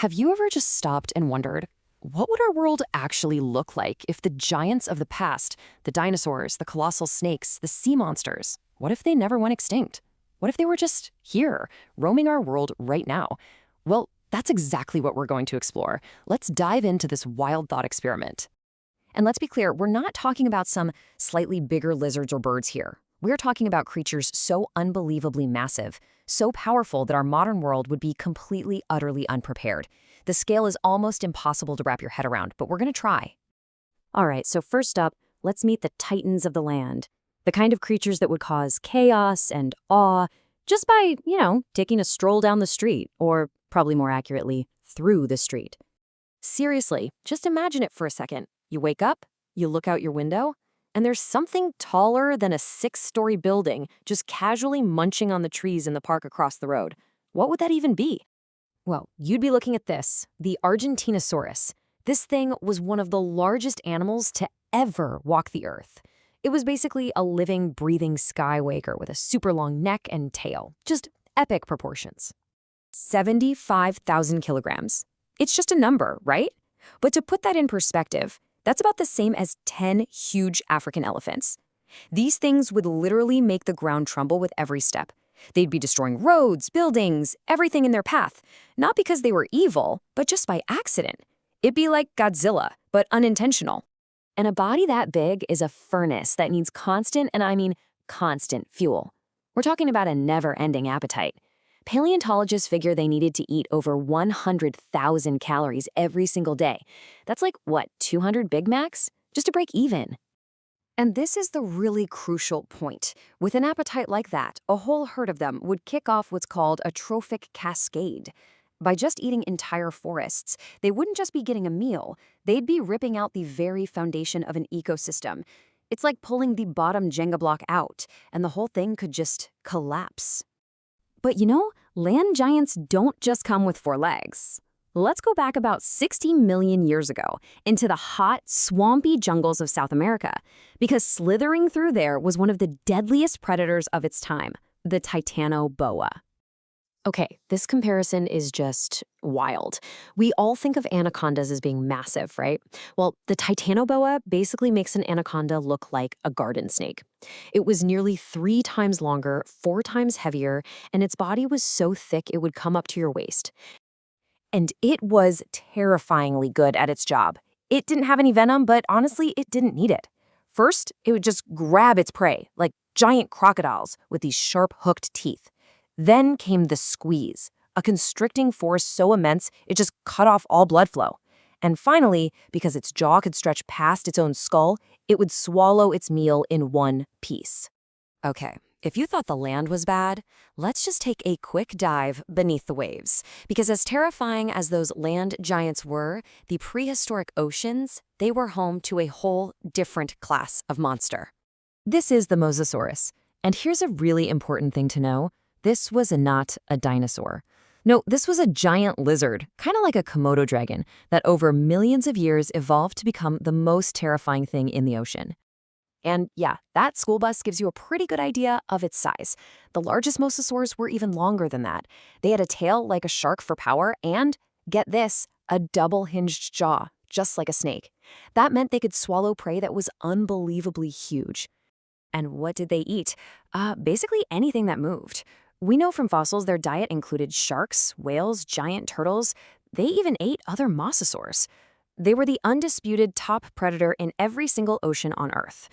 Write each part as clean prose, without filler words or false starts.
Have you ever just stopped and wondered, what would our world actually look like if the giants of the past, the dinosaurs, the colossal snakes, the sea monsters, what if they never went extinct? What if they were just here, roaming our world right now? Well, that's exactly what we're going to explore. Let's dive into this wild thought experiment. And let's be clear, we're not talking about some slightly bigger lizards or birds here. We're talking about creatures so unbelievably massive, so powerful that our modern world would be completely, utterly unprepared. The scale is almost impossible to wrap your head around, but we're going to try. All right, so first up, let's meet the titans of the land. The kind of creatures that would cause chaos and awe just by, taking a stroll down the street, or probably more accurately, through the street. Seriously, just imagine it for a second. You wake up, you look out your window, and there's something taller than a 6-story building just casually munching on the trees in the park across the road. What would that even be? Well, you'd be looking at this, the Argentinosaurus. This thing was one of the largest animals to ever walk the earth. It was basically a living, breathing skywaker with a super long neck and tail. Just epic proportions. 75,000 kilograms. It's just a number, right? But to put that in perspective, that's about the same as 10 huge African elephants. These things would literally make the ground tremble with every step. They'd be destroying roads, buildings, everything in their path, not because they were evil, but just by accident. It'd be like Godzilla, but unintentional. And a body that big is a furnace that needs constant, and I mean constant, fuel. We're talking about a never-ending appetite. Paleontologists figure they needed to eat over 100,000 calories every single day. That's like, 200 Big Macs? Just to break even. And this is the really crucial point. With an appetite like that, a whole herd of them would kick off what's called a trophic cascade. By just eating entire forests, they wouldn't just be getting a meal, they'd be ripping out the very foundation of an ecosystem. It's like pulling the bottom Jenga block out, and the whole thing could just collapse. But land giants don't just come with 4 legs. Let's go back about 60 million years ago into the hot, swampy jungles of South America, because slithering through there was one of the deadliest predators of its time, the Titanoboa. Okay, this comparison is just wild. We all think of anacondas as being massive, right? Well, the Titanoboa basically makes an anaconda look like a garden snake. It was nearly 3 times longer, 4 times heavier, and its body was so thick it would come up to your waist. And it was terrifyingly good at its job. It didn't have any venom, but honestly, it didn't need it. First, it would just grab its prey, like giant crocodiles with these sharp hooked teeth. Then came the squeeze, a constricting force so immense it just cut off all blood flow. And finally, because its jaw could stretch past its own skull, it would swallow its meal in one piece. Okay, if you thought the land was bad, let's just take a quick dive beneath the waves. Because as terrifying as those land giants were, the prehistoric oceans, they were home to a whole different class of monster. This is the Mosasaurus. And here's a really important thing to know. This was not a dinosaur. No, this was a giant lizard, kind of like a Komodo dragon, that over millions of years evolved to become the most terrifying thing in the ocean. And yeah, that school bus gives you a pretty good idea of its size. The largest mosasaurs were even longer than that. They had a tail like a shark for power and, get this, a double-hinged jaw, just like a snake. That meant they could swallow prey that was unbelievably huge. And what did they eat? Basically anything that moved. We know from fossils their diet included sharks, whales, giant turtles. They even ate other mosasaurs. They were the undisputed top predator in every single ocean on Earth.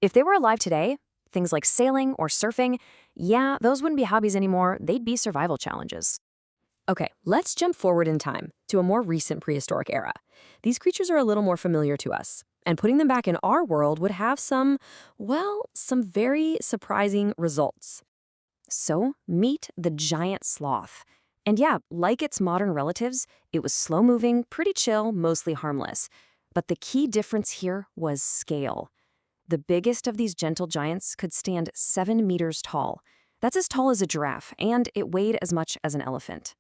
If they were alive today, things like sailing or surfing, yeah, those wouldn't be hobbies anymore, they'd be survival challenges. Okay, let's jump forward in time to a more recent prehistoric era. These creatures are a little more familiar to us, and putting them back in our world would have some very surprising results. So, meet the giant sloth. And yeah, like its modern relatives, it was slow-moving, pretty chill, mostly harmless. But the key difference here was scale. The biggest of these gentle giants could stand 7 meters tall. That's as tall as a giraffe, and it weighed as much as an elephant.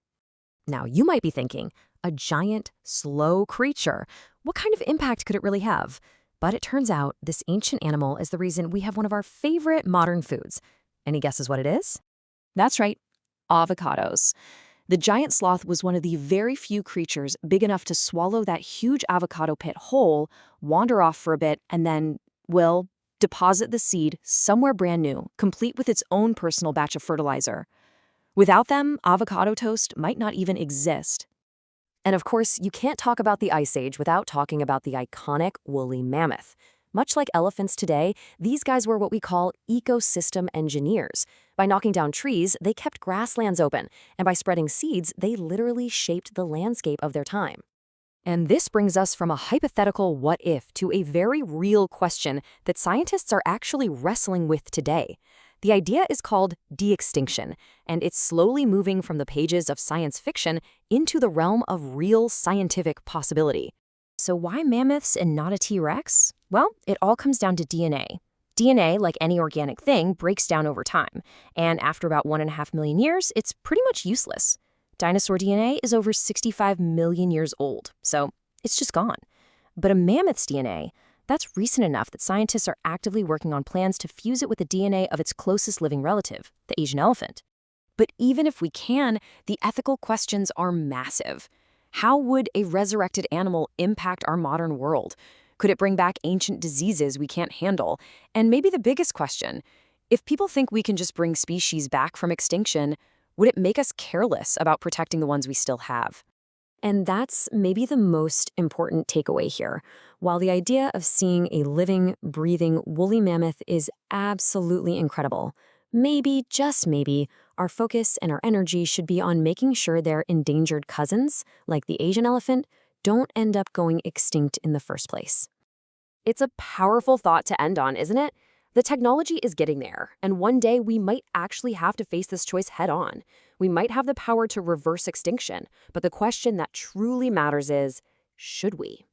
Now, you might be thinking, a giant, slow creature. What kind of impact could it really have? But it turns out this ancient animal is the reason we have one of our favorite modern foods. Any guesses what it is? That's right, avocados. The giant sloth was one of the very few creatures big enough to swallow that huge avocado pit whole, wander off for a bit, and then, well, deposit the seed somewhere brand new, complete with its own personal batch of fertilizer. Without them, avocado toast might not even exist. And of course, you can't talk about the Ice Age without talking about the iconic woolly mammoth. Much like elephants today, these guys were what we call ecosystem engineers. By knocking down trees, they kept grasslands open, and by spreading seeds, they literally shaped the landscape of their time. And this brings us from a hypothetical what if to a very real question that scientists are actually wrestling with today. The idea is called de-extinction, and it's slowly moving from the pages of science fiction into the realm of real scientific possibility. So why mammoths and not a T-Rex? Well, it all comes down to DNA. DNA, like any organic thing, breaks down over time, and after about 1.5 million years, it's pretty much useless. Dinosaur DNA is over 65 million years old, so it's just gone. But a mammoth's DNA, that's recent enough that scientists are actively working on plans to fuse it with the DNA of its closest living relative, the Asian elephant. But even if we can, the ethical questions are massive. How would a resurrected animal impact our modern world? Could it bring back ancient diseases we can't handle? And maybe the biggest question, if people think we can just bring species back from extinction, would it make us careless about protecting the ones we still have? And that's maybe the most important takeaway here. While the idea of seeing a living, breathing, woolly mammoth is absolutely incredible, maybe, just maybe, our focus and our energy should be on making sure their endangered cousins, like the Asian elephant, don't end up going extinct in the first place. It's a powerful thought to end on, isn't it? The technology is getting there, and one day we might actually have to face this choice head on. We might have the power to reverse extinction, but the question that truly matters is, should we?